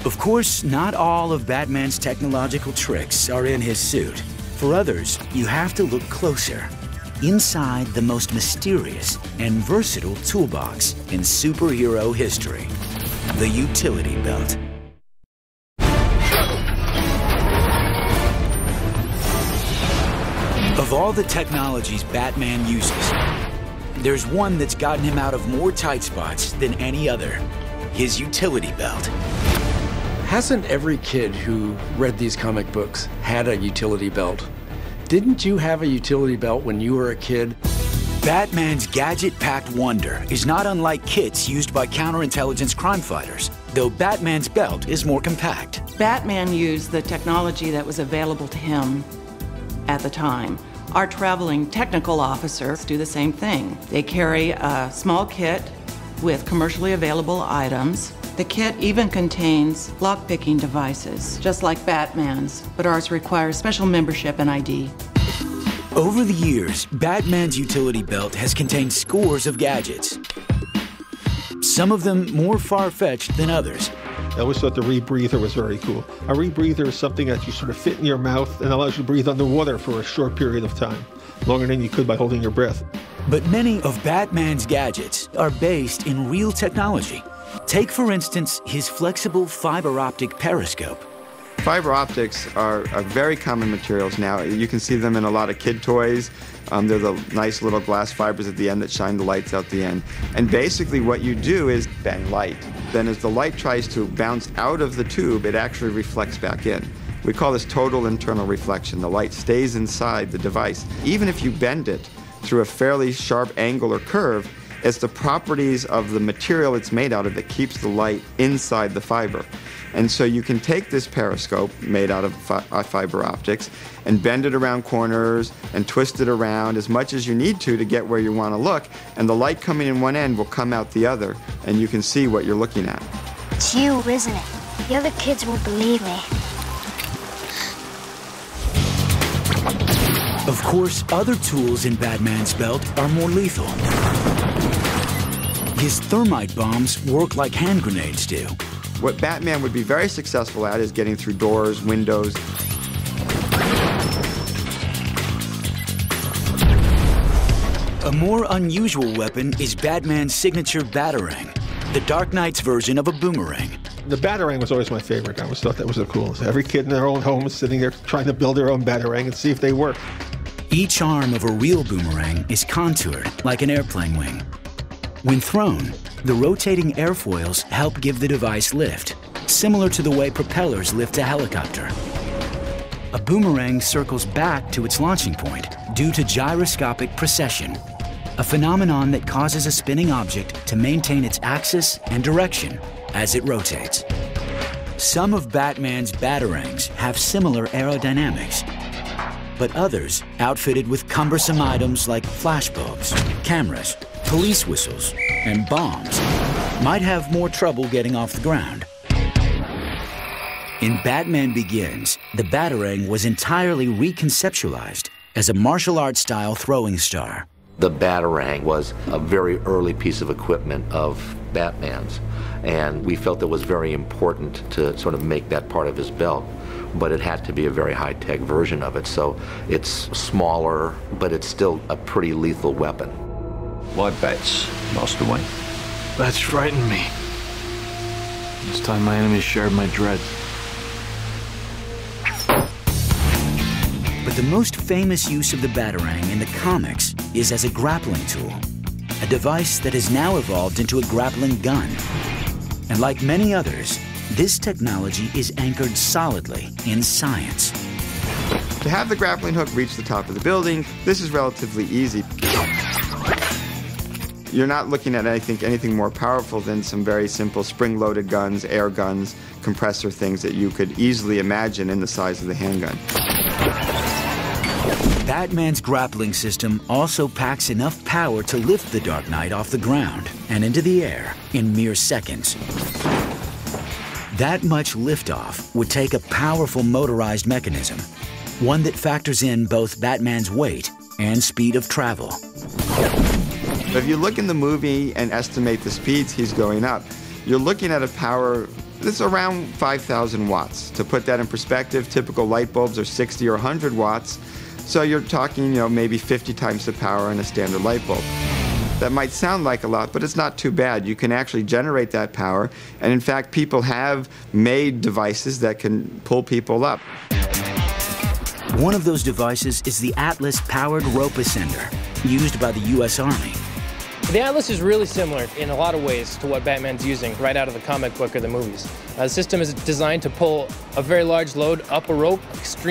Of course, not all of Batman's technological tricks are in his suit. For others, you have to look closer. Inside the most mysterious and versatile toolbox in superhero history, the utility belt. Of all the technologies Batman uses, there's one that's gotten him out of more tight spots than any other: his utility belt. Hasn't every kid who read these comic books had a utility belt? Didn't you have a utility belt when you were a kid? Batman's gadget-packed wonder is not unlike kits used by counterintelligence crime fighters, though Batman's belt is more compact. Batman used the technology that was available to him at the time. Our traveling technical officers do the same thing. They carry a small kit with commercially available items. The kit even contains lock-picking devices, just like Batman's, but ours requires special membership and ID. Over the years, Batman's utility belt has contained scores of gadgets. Some of them more far-fetched than others. I always thought the rebreather was very cool. A rebreather is something that you sort of fit in your mouth and allows you to breathe underwater for a short period of time, longer than you could by holding your breath. But many of Batman's gadgets are based in real technology. Take, for instance, his flexible fiber optic periscope. Fiber optics are very common materials now. You can see them in a lot of kid toys. They're the nice little glass fibers at the end that shine the lights out the end. And basically what you do is bend light. Then as the light tries to bounce out of the tube, it actually reflects back in. We call this total internal reflection. The light stays inside the device. Even if you bend it through a fairly sharp angle or curve, it's the properties of the material it's made out of that keeps the light inside the fiber. And so you can take this periscope made out of fiber optics and bend it around corners and twist it around as much as you need to get where you want to look, and the light coming in one end will come out the other, and you can see what you're looking at. It's you, isn't it? The other kids won't believe me. Of course, other tools in Batman's belt are more lethal. His thermite bombs work like hand grenades do. What Batman would be very successful at is getting through doors, windows. A more unusual weapon is Batman's signature batarang, the Dark Knight's version of a boomerang. The batarang was always my favorite. I always thought that was the coolest. Every kid in their own home is sitting there trying to build their own batarang and see if they work. Each arm of a real boomerang is contoured like an airplane wing. When thrown, the rotating airfoils help give the device lift, similar to the way propellers lift a helicopter. A boomerang circles back to its launching point due to gyroscopic precession, a phenomenon that causes a spinning object to maintain its axis and direction as it rotates. Some of Batman's batarangs have similar aerodynamics, but others, outfitted with cumbersome items like flashbulbs, cameras, police whistles, and bombs, might have more trouble getting off the ground. In Batman Begins, the batarang was entirely reconceptualized as a martial arts-style throwing star. The batarang was a very early piece of equipment of Batman's, and we felt it was very important to sort of make that part of his belt, but it had to be a very high-tech version of it, so it's smaller, but it's still a pretty lethal weapon. Why bats, Master Wayne? Bats frighten me. This time my enemies shared my dread. But the most famous use of the batarang in the comics is as a grappling tool, a device that has now evolved into a grappling gun. And like many others, this technology is anchored solidly in science. To have the grappling hook reach the top of the building, this is relatively easy. You're not looking at anything more powerful than some very simple spring-loaded guns, air guns, compressor things that you could easily imagine in the size of the handgun. Batman's grappling system also packs enough power to lift the Dark Knight off the ground and into the air in mere seconds. That much liftoff would take a powerful motorized mechanism, one that factors in both Batman's weight and speed of travel. If you look in the movie and estimate the speeds he's going up, you're looking at a power It's around 5,000 watts. To put that in perspective, typical light bulbs are 60 or 100 watts. So you're talking, maybe 50 times the power in a standard light bulb. That might sound like a lot, but it's not too bad. You can actually generate that power. And in fact, people have made devices that can pull people up. One of those devices is the Atlas-powered rope ascender, used by the U.S. Army. The Atlas is really similar in a lot of ways to what Batman's using right out of the comic book or the movies. The system is designed to pull a very large load up a rope extremely